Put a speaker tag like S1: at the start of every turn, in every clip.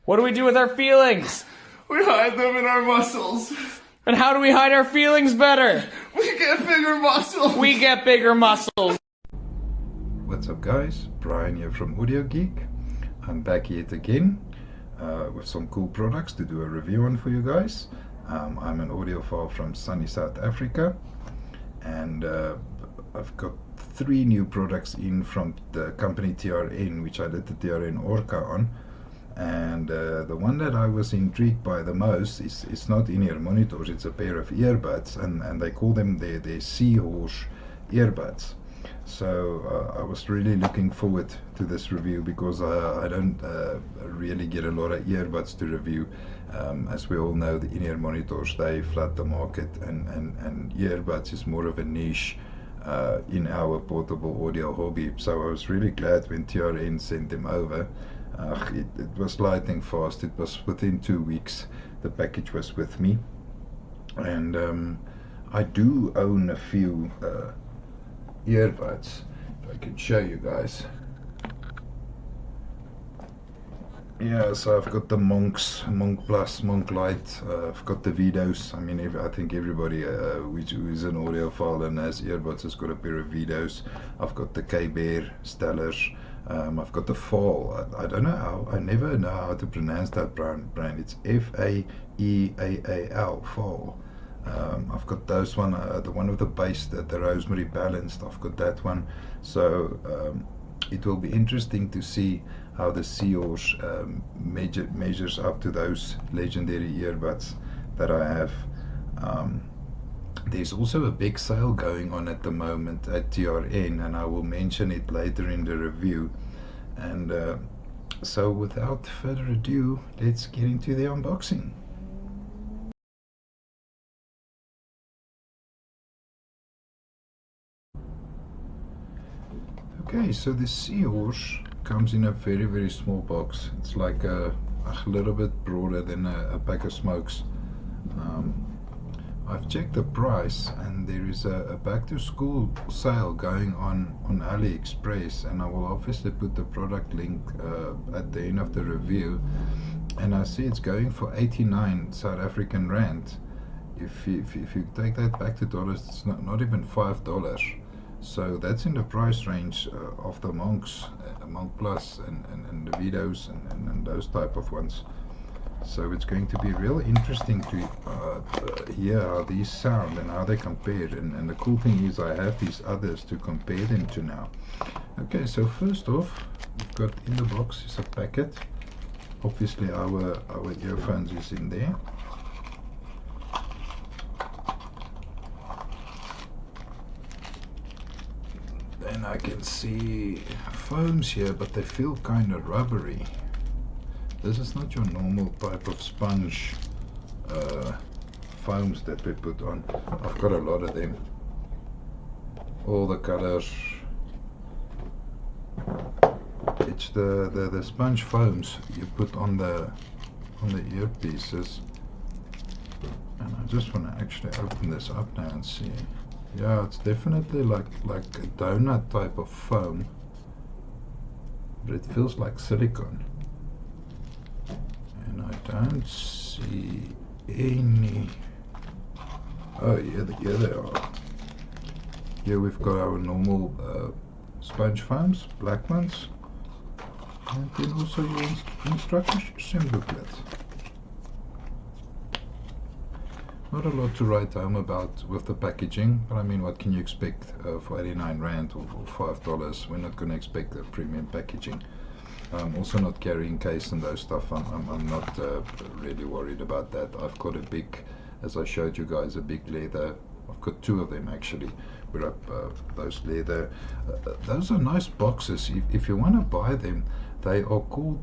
S1: What do we do with our feelings?
S2: We hide them in our muscles.
S1: And how do we hide our feelings better?
S2: We get bigger muscles.
S1: We get bigger muscles.
S3: What's up guys, Brian here from Audio Geek. I'm back yet again with some cool products to do a review on for you guys. I'm an audiophile from sunny South Africa, and I've got 3 new products in from the company TRN, which I did the TRN Orca on. And the one that I was intrigued by the most is not in-ear monitors, it's a pair of earbuds, and they call them their Seahorse earbuds. So I was really looking forward to this review because I don't really get a lot of earbuds to review. As we all know, the in-ear monitors, they flood the market, and earbuds is more of a niche in our portable audio hobby. So I was really glad when TRN sent them over. It was lightning fast. It was within 2 weeks the package was with me, and I do own a few earbuds. I can show you guys. Yeah, so I've got the Monk Plus, Monk Lite. I've got the Veedos. I mean, I think everybody who is an audiophile and has earbuds has got a pair of Veedos. I've got the K-Bear Stellars. I've got the Fall. I don't know how. I never know how to pronounce that brand. It's F-A-E-A-A-L. Fall. I've got those one. The one with the bass, the Rosemary Balanced. I've got that one. So it will be interesting to see how the Seahorse measures up to those legendary earbuds that I have. There's also a big sale going on at the moment at TRN, and I will mention it later in the review. And so without further ado, let's get into the unboxing. Okay, so the Seahorse comes in a very small box. It's like a little bit broader than a pack of smokes. I've checked the price, and there is a back to school sale going on AliExpress, and I will obviously put the product link at the end of the review. And I see it's going for 89 South African Rand. If you take that back to dollars, it's not even $5. So that's in the price range of the Monks, Monk Plus and the Veedos and those type of ones. So it's going to be real interesting to hear how these sound and how they compare. And the cool thing is I have these others to compare them to now. Okay, so first off, we've got in the box is a packet. Obviously our earphones is in there. Then I can see foams here, but they feel kind of rubbery. This is not your normal type of sponge foams that we put on. I've got a lot of them. All the colors. It's the sponge foams you put on the earpieces. And I just want to actually open this up now and see. Yeah, it's definitely like a donut type of foam, but it feels like silicone. And I don't see any. Oh yeah, here they are. Here we've got our normal sponge foams, black ones, and then also your instruction booklet. Not a lot to write home about with the packaging, but I mean, what can you expect for 89 Rand or $5? We're not going to expect a premium packaging. Also not carrying case and those stuff. I'm not really worried about that. I've got a big, as I showed you guys, a big leather. I've got 2 of them actually. We're up those leather. Those are nice boxes. If you want to buy them, they are called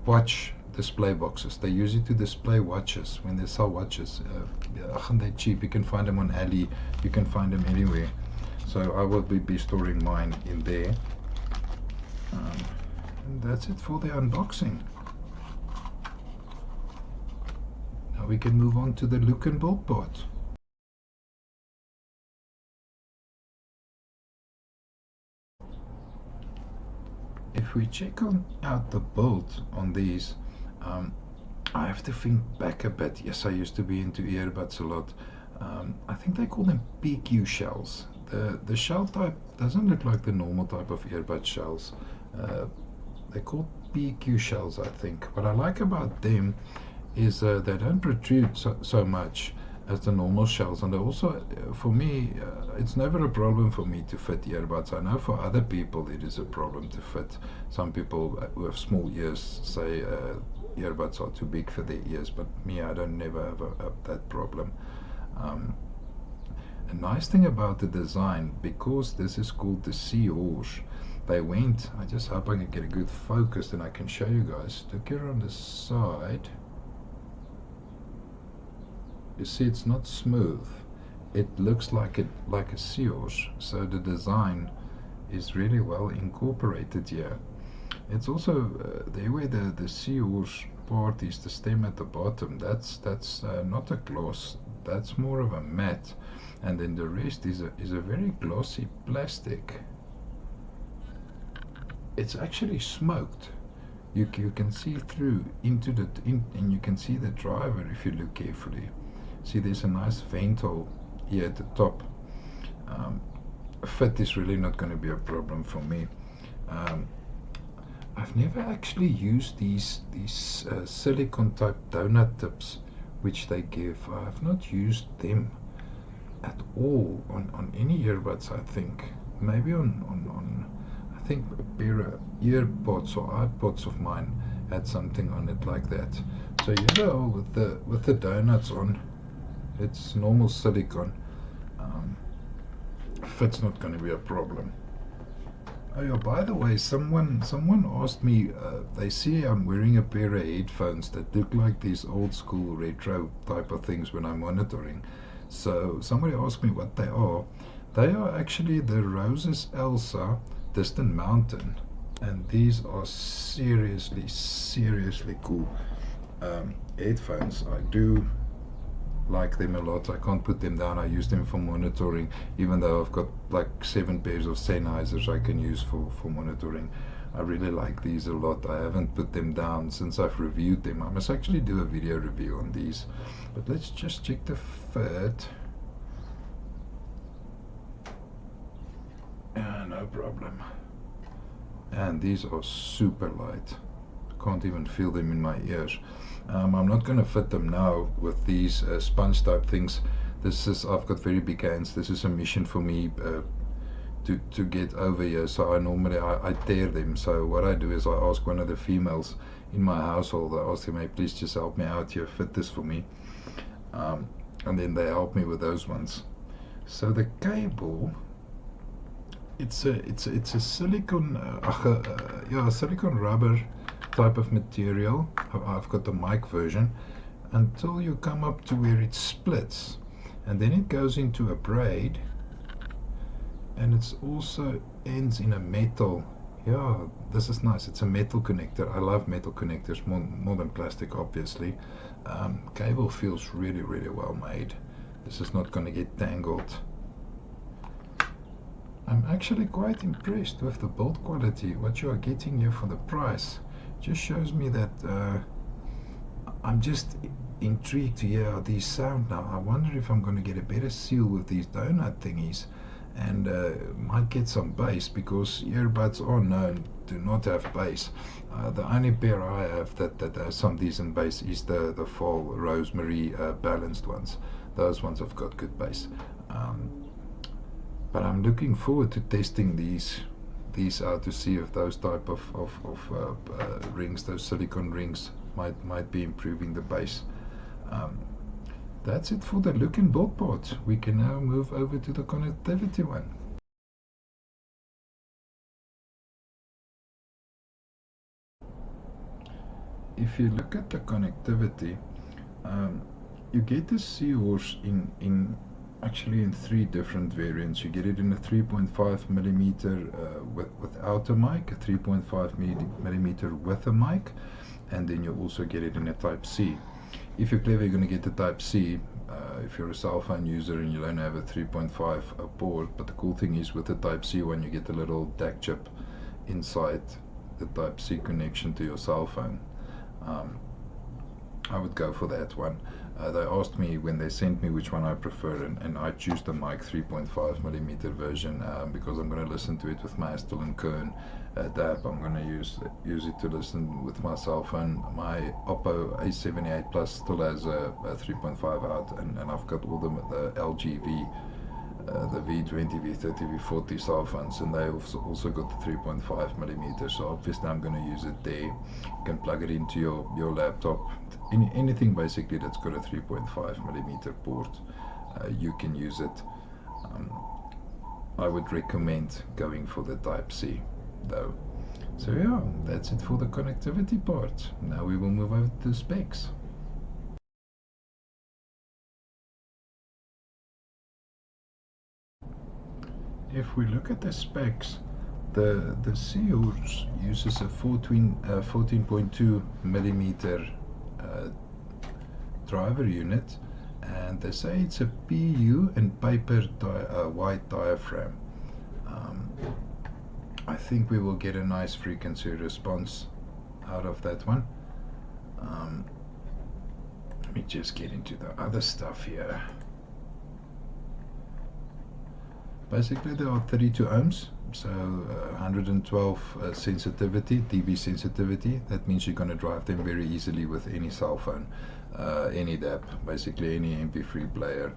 S3: watch display boxes. They use it to display watches when they sell watches. They're cheap. You can find them on Ali. You can find them anywhere. So I will be storing mine in there. And that's it for the unboxing. Now we can move on to the look and build part. If we check out the build on these, I have to think back a bit. Yes, I used to be into earbuds a lot. I think they call them PQ shells. The shell type doesn't look like the normal type of earbud shells. They're called PQ shells, I think. What I like about them is they don't protrude so much as the normal shells, and they also, for me, it's never a problem for me to fit earbuds. I know for other people it is a problem to fit. Some people who have small ears say earbuds are too big for their ears, but me, I don't never have that problem. A nice thing about the design, because this is called the Seahorse, they went, I just hope I can get a good focus and I can show you guys. Look here on the side. You see, it's not smooth. It looks like a Seahorse. So the design is really well incorporated here. It's also there where the Seahorse part is, the stem at the bottom. That's not a gloss. That's more of a matte, and then the rest is a very glossy plastic. It's actually smoked. You can see through into and you can see the driver if you look carefully. See, there's a nice vent hole here at the top. Fit is really not going to be a problem for me. I've never actually used these silicone type donut tips which they give. I have not used them at all on any earbuds. I think maybe on I think a pair of earpods or iPods of mine had something on it like that. So here they are with the donuts on. It's normal silicone. Fit's not going to be a problem. Oh yeah, by the way, someone asked me, they see I'm wearing a pair of headphones that look like these old school retro type of things when I'm monitoring. So somebody asked me what they are. They are actually the Roses Elsa Distant Mountain, and these are seriously cool headphones. I do like them a lot. I can't put them down. I use them for monitoring, even though I've got like 7 pairs of Sennheisers I can use for monitoring. I really like these a lot. I haven't put them down since I've reviewed them. I must actually do a video review on these, but let's just check the fit. No problem. And these are super light. Can't even feel them in my ears. I'm not going to fit them now with these sponge type things. I've got very big hands. This is a mission for me to get over here. So I tear them. So what I do is I ask one of the females in my household. I ask them, hey, please just help me out here, fit this for me. And then they help me with those ones. So the cable, it's a silicone silicone rubber type of material. I've got the mic version, until you come up to where it splits, and then it goes into a braid, and it's also ends in a metal. Yeah, this is nice. It's a metal connector. I love metal connectors more than plastic, obviously. Cable feels really well made. This is not going to get tangled. I'm actually quite impressed with the build quality. What you are getting here for the price just shows me that I'm just intrigued to hear how these sound now. I wonder if I'm going to get a better seal with these donut thingies, and might get some bass, because earbuds are known to not have bass. The only pair I have that has some decent bass is the Fall Rosemary balanced ones. Those ones have got good bass. But I'm looking forward to testing these out to see if those type of rings, those silicone rings, might be improving the bass. That's it for the look and build part. We can now move over to the connectivity one. If you look at the connectivity, you get the Seahorse actually in 3 different variants. You get it in a 3.5 millimeter without a mic, a 3.5 millimeter with a mic, and then you also get it in a Type C. If you're clever, you're going to get the Type C if you're a cell phone user and you don't have a 3.5 port. But the cool thing is, with the Type C one, you get a little DAC chip inside the Type C connection to your cell phone. I would go for that one. They asked me when they sent me which one I prefer, and I choose the mic 3.5mm version because I'm going to listen to it with my Kern DAB. I'm going to use it to listen with my cell phone. My Oppo A78 Plus still has a 3.5 out, and I've got all the LG the V20, V30, V40 cell phones, and they also got the 3.5mm. So obviously I'm going to use it there. You can plug it into your laptop. Anything basically that's got a 3.5mm port, you can use it. I would recommend going for the Type-C though. So yeah, that's it for the connectivity part. Now we will move over to the specs. If we look at the specs, the Seahorse uses a 14.2mm driver unit, and they say it's a PU and paper white diaphragm. I think we will get a nice frequency response out of that one. Let me just get into the other stuff here. Basically there are 32 ohms, so 112 sensitivity, dB sensitivity. That means you're going to drive them very easily with any cell phone, any DAP, basically any MP3 player,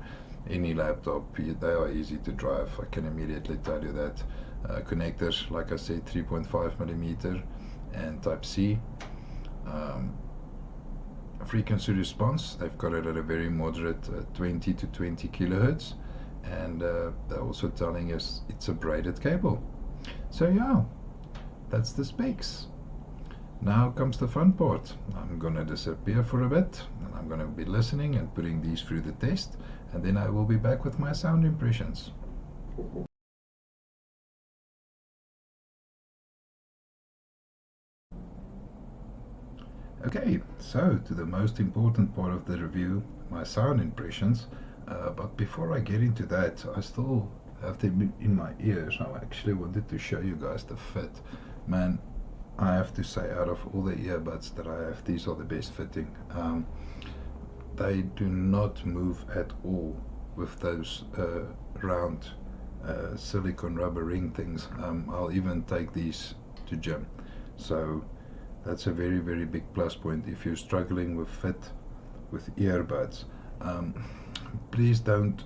S3: any laptop. They are easy to drive, I can immediately tell you that. Connectors, like I said, 3.5mm and Type-C. Frequency response, they've got it at a very moderate 20 to 20 kilohertz. And they're also telling us it's a braided cable. So yeah, that's the specs. Now comes the fun part. I'm gonna disappear for a bit, and I'm gonna be listening and putting these through the test, and then I will be back with my sound impressions. Okay, so to the most important part of the review, my sound impressions. But before I get into that, I still have them in my ears. I actually wanted to show you guys the fit. Man, I have to say, out of all the earbuds that I have, these are the best fitting. They do not move at all with those round silicone rubber ring things. I'll even take these to gym. So that's a very, very big plus point if you're struggling with fit with earbuds. Please don't,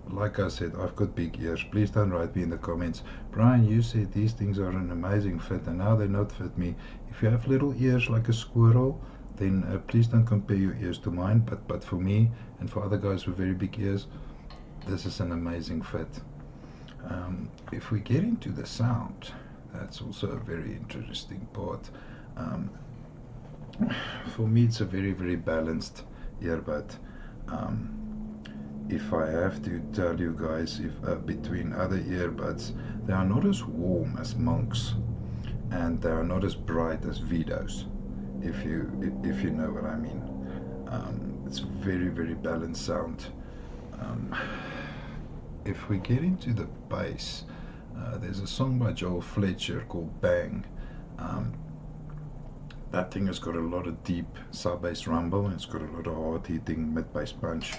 S3: like I said, I've got big ears. Please don't write me in the comments, Brian, you said these things are an amazing fit and now they not fit me. If you have little ears like a squirrel, then please don't compare your ears to mine. But for me and for other guys with very big ears, this is an amazing fit. If we get into the sound, that's also a very interesting part. For me, it's a very, very balanced earbud. If I have to tell you guys, if between other earbuds, they are not as warm as Monks, and they are not as bright as Vito's, if you know what I mean. It's very, very balanced sound. If we get into the bass, there's a song by Fletcher called Bang. That thing has got a lot of deep sub-bass rumble, and it's got a lot of hard-hitting mid-bass punch.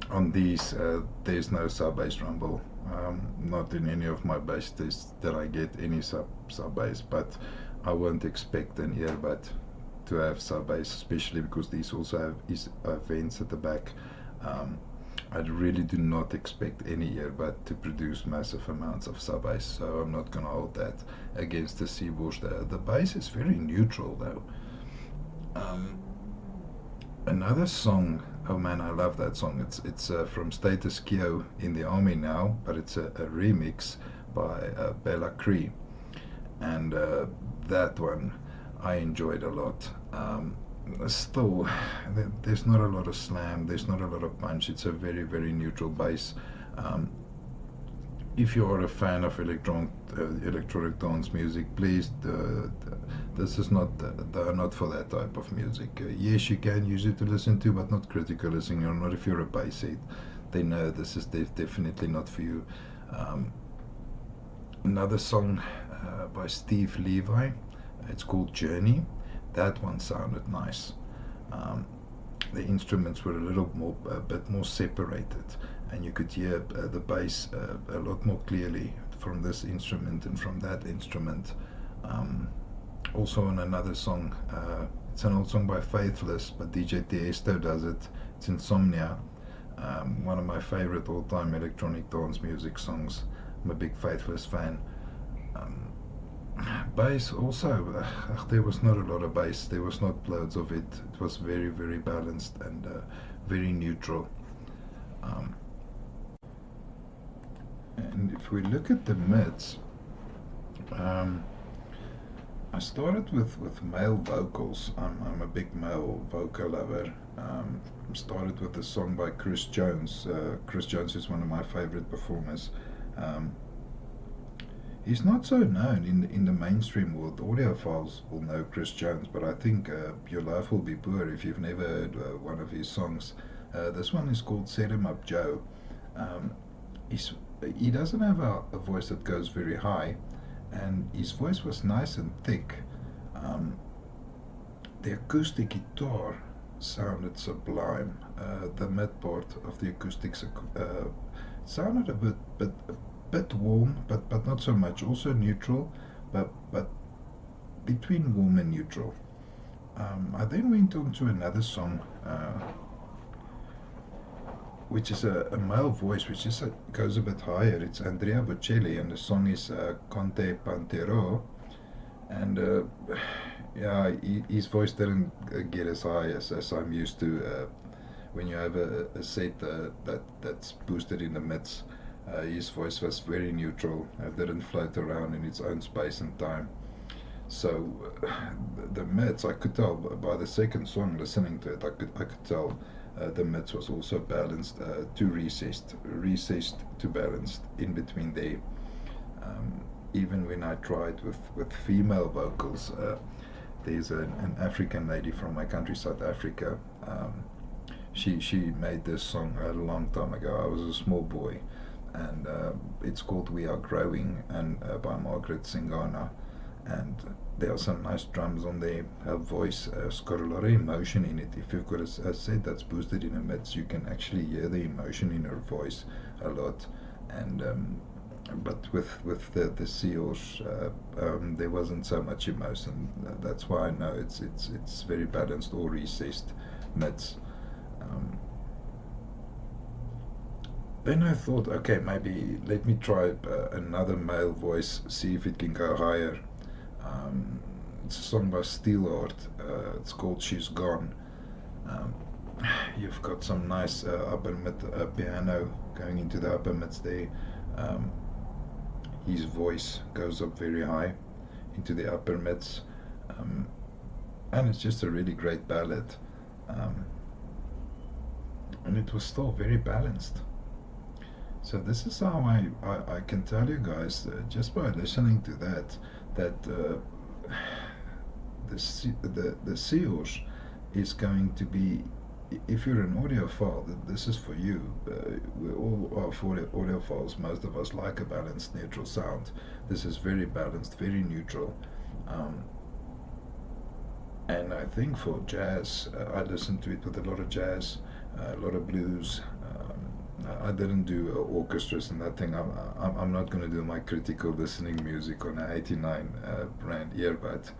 S3: On these, there's no sub-bass rumble. Not in any of my bass tests that I get any sub-bass, but I won't expect an earbud to have sub-bass, especially because these also have vents at the back. I really do not expect any earbud to produce massive amounts of sub-bass, so I'm not going to hold that against the Seahorse. The bass is very neutral though. Another song, oh man, I love that song. It's from Status Quo, In the Army Now, but it's a remix by Bella Cree, and that one I enjoyed a lot. Still, there's not a lot of slam, there's not a lot of punch. It's a very, very neutral bass. If you are a fan of electronic dance music, please, this is not, they are not for that type of music. Yes, you can use it to listen to, but not critical listening, or not if you're a bass head. Then this is definitely not for you. Another song by Levi, it's called Journey. That one sounded nice. the instruments were a bit more separated, and you could hear the bass a lot more clearly from this instrument and from that instrument. Also on another song, it's an old song by Faithless, but DJ Tiesto does it. It's Insomnia, one of my favorite all-time electronic dance music songs. I'm a big Faithless fan. Bass also, there was not a lot of bass, there was not loads of it. It was very, very balanced and very neutral. And if we look at the mids, I started with male vocals. I'm a big male vocal lover. Started with a song by Chris Jones. Chris Jones is one of my favorite performers. He's not so known in the mainstream world. Audiophiles will know Chris Jones, but I think your life will be poor if you've never heard one of his songs. This one is called Set 'Em Up Joe. He doesn't have a voice that goes very high, and his voice was nice and thick. The acoustic guitar sounded sublime. The mid part of the acoustics sounded a bit warm, but not so much. Also neutral, but between warm and neutral. I then went on to another song, which is a male voice, which is goes a bit higher. It's Andrea Bocelli, and the song is Conte Partiro. And yeah, his voice didn't get as high as I'm used to when you have a set that's boosted in the mids. His voice was very neutral. It didn't float around in its own space and time. So the mids, I could tell by the second song, listening to it, I could tell the mids was also balanced to recessed to balanced in between there. Even when I tried with female vocals, there's an African lady from my country, South Africa. She made this song a long time ago. I was a small boy, and it's called We Are Growing, and by Margaret Singana. And there are some nice drums on there. Her voice has got a lot of emotion in it. If you've got a set that's boosted in the mids, you can actually hear the emotion in her voice a lot. And but with the Seahorse, there wasn't so much emotion. That's why I know it's very balanced or recessed mids. Then I thought, okay, maybe let me try another male voice, see if it can go higher. It's a song by Steelheart. It's called She's Gone. You've got some nice upper mid piano going into the upper mids there. His voice goes up very high into the upper mids, and it's just a really great ballad. And it was still very balanced. So this is how I can tell you guys, just by listening to that the Seahorse is going to be, if you're an audiophile, this is for you. We all are for audiophiles. Most of us like a balanced, neutral sound. This is very balanced, very neutral. And I think for jazz, I listen to it with a lot of jazz, a lot of blues. I didn't do orchestras and that thing. I'm not going to do my critical listening music on an 89 brand earbud.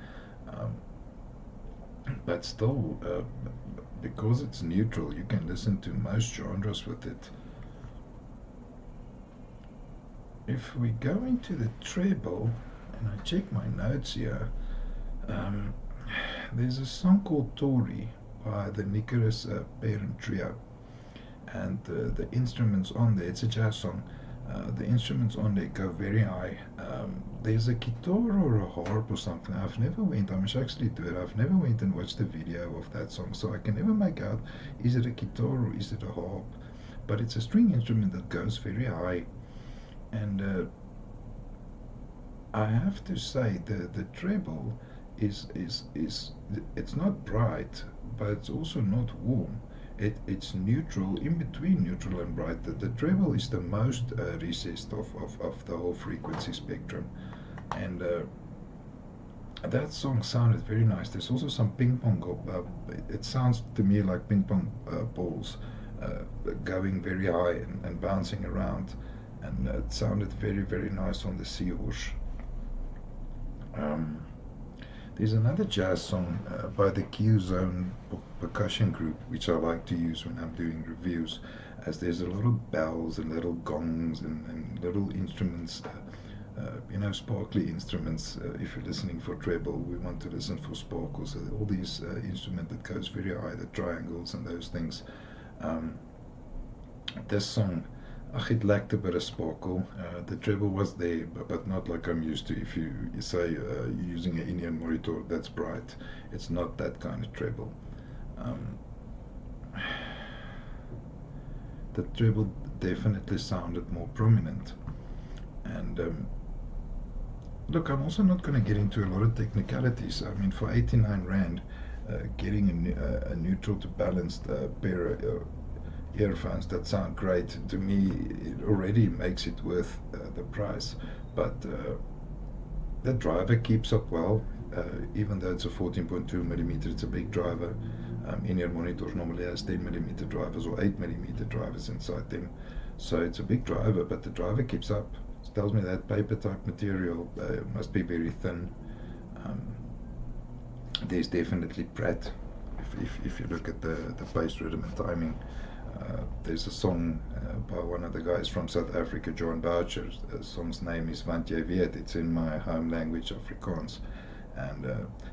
S3: But still, because it's neutral, you can listen to most genres with it. If we go into the treble, and I check my notes here, there's a song called Tori by the Nicholaas Parent Trio. And the instruments on there, it's a jazz song, the instruments on there go very high. There's a guitar or a harp or something. I must actually do it. I've never went and watched the video of that song, so I can never make out, is it a guitar or is it a harp? But it's a string instrument that goes very high. And I have to say, the treble is it's not bright, but it's also not warm. It's neutral, in between neutral and bright. The treble is the most recessed of the whole frequency spectrum, and that song sounded very nice. There's also some ping pong. It sounds to me like ping pong balls going very high and bouncing around, and it sounded very, very nice on the Seahorse. There's another jazz song by the Q Zone Percussion group, which I like to use when I'm doing reviews, as there's a lot of bells and little gongs and little instruments, you know, sparkly instruments. If you're listening for treble, we want to listen for sparkles. So all these instruments that goes very high, the triangles and those things. This song, it lacked a bit of sparkle. The treble was there, but not like I'm used to. If you say you're using an Indian monitor that's bright, it's not that kind of treble. The treble definitely sounded more prominent. And look, I'm also not going to get into a lot of technicalities. I mean, for 89 Rand, getting a neutral to balanced pair of earphones that sound great, to me, it already makes it worth the price. But the driver keeps up well, even though it's a 14.2mm, it's a big driver. In-ear monitors normally has 10mm drivers or 8mm drivers inside them, so it's a big driver, but the driver keeps up. It tells me that paper type material must be very thin. There's definitely Pratt. If you look at the bass rhythm and timing, there's a song by one of the guys from South Africa, Boucher. The song's name is Want Jy Weet. It's in my home language, Afrikaans. And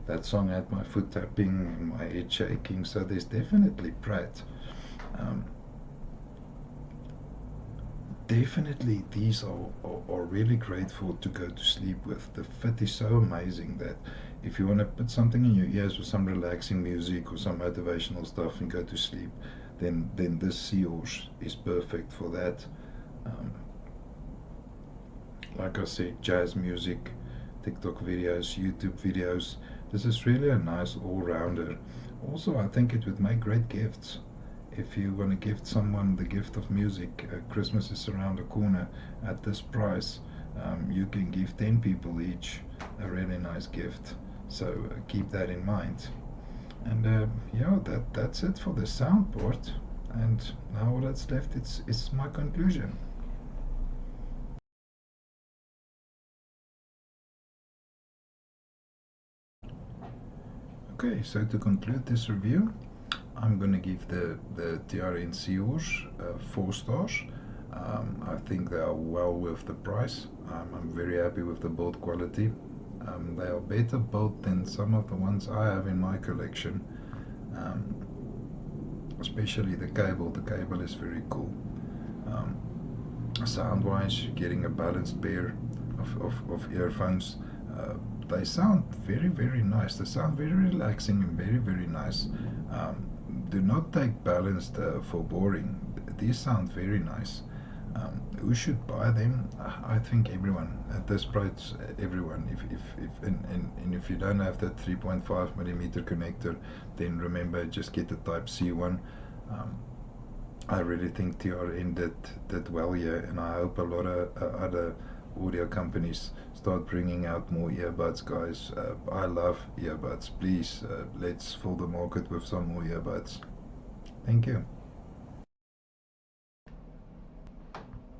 S3: that song had my foot tapping, my head shaking, so there's definitely Pratt. Definitely these are really great to go to sleep with. The fit is so amazing that if you want to put something in your ears with some relaxing music or some motivational stuff and go to sleep, then this Seahorse is perfect for that. Like I said, jazz music, TikTok videos, YouTube videos. This is really a nice all-rounder. Also, I think it would make great gifts. If you want to gift someone the gift of music, Christmas is around the corner. At this price, you can give 10 people each a really nice gift. So keep that in mind. And yeah, that's it for the sound part. And now all that's left is my conclusion. Okay, so to conclude this review, I'm going to give the TRN Seahorse 4 stars. I think they are well worth the price. I'm very happy with the build quality. They are better built than some of the ones I have in my collection. Especially the cable. The cable is very cool. Sound wise, getting a balanced pair of earphones. They sound very, very nice. They sound very relaxing and very, very nice. Do not take balanced for boring. These sound very nice. Who should buy them? I think everyone at this price. Everyone. And if you don't have that 3.5mm connector, then remember, just get the Type C one. I really think TRN did well here, and I hope a lot of other audio companies start bringing out more earbuds, guys. I love earbuds. Please, let's fill the market with some more earbuds. Thank you.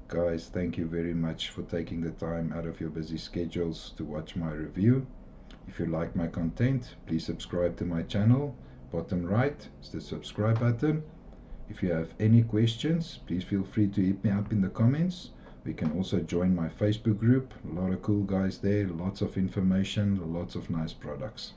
S3: Guys, thank you very much for taking the time out of your busy schedules to watch my review. If you like my content, please subscribe to my channel. Bottom right is the subscribe button. If you have any questions, please feel free to hit me up in the comments. We can also join my Facebook group. A lot of cool guys there, lots of information, lots of nice products.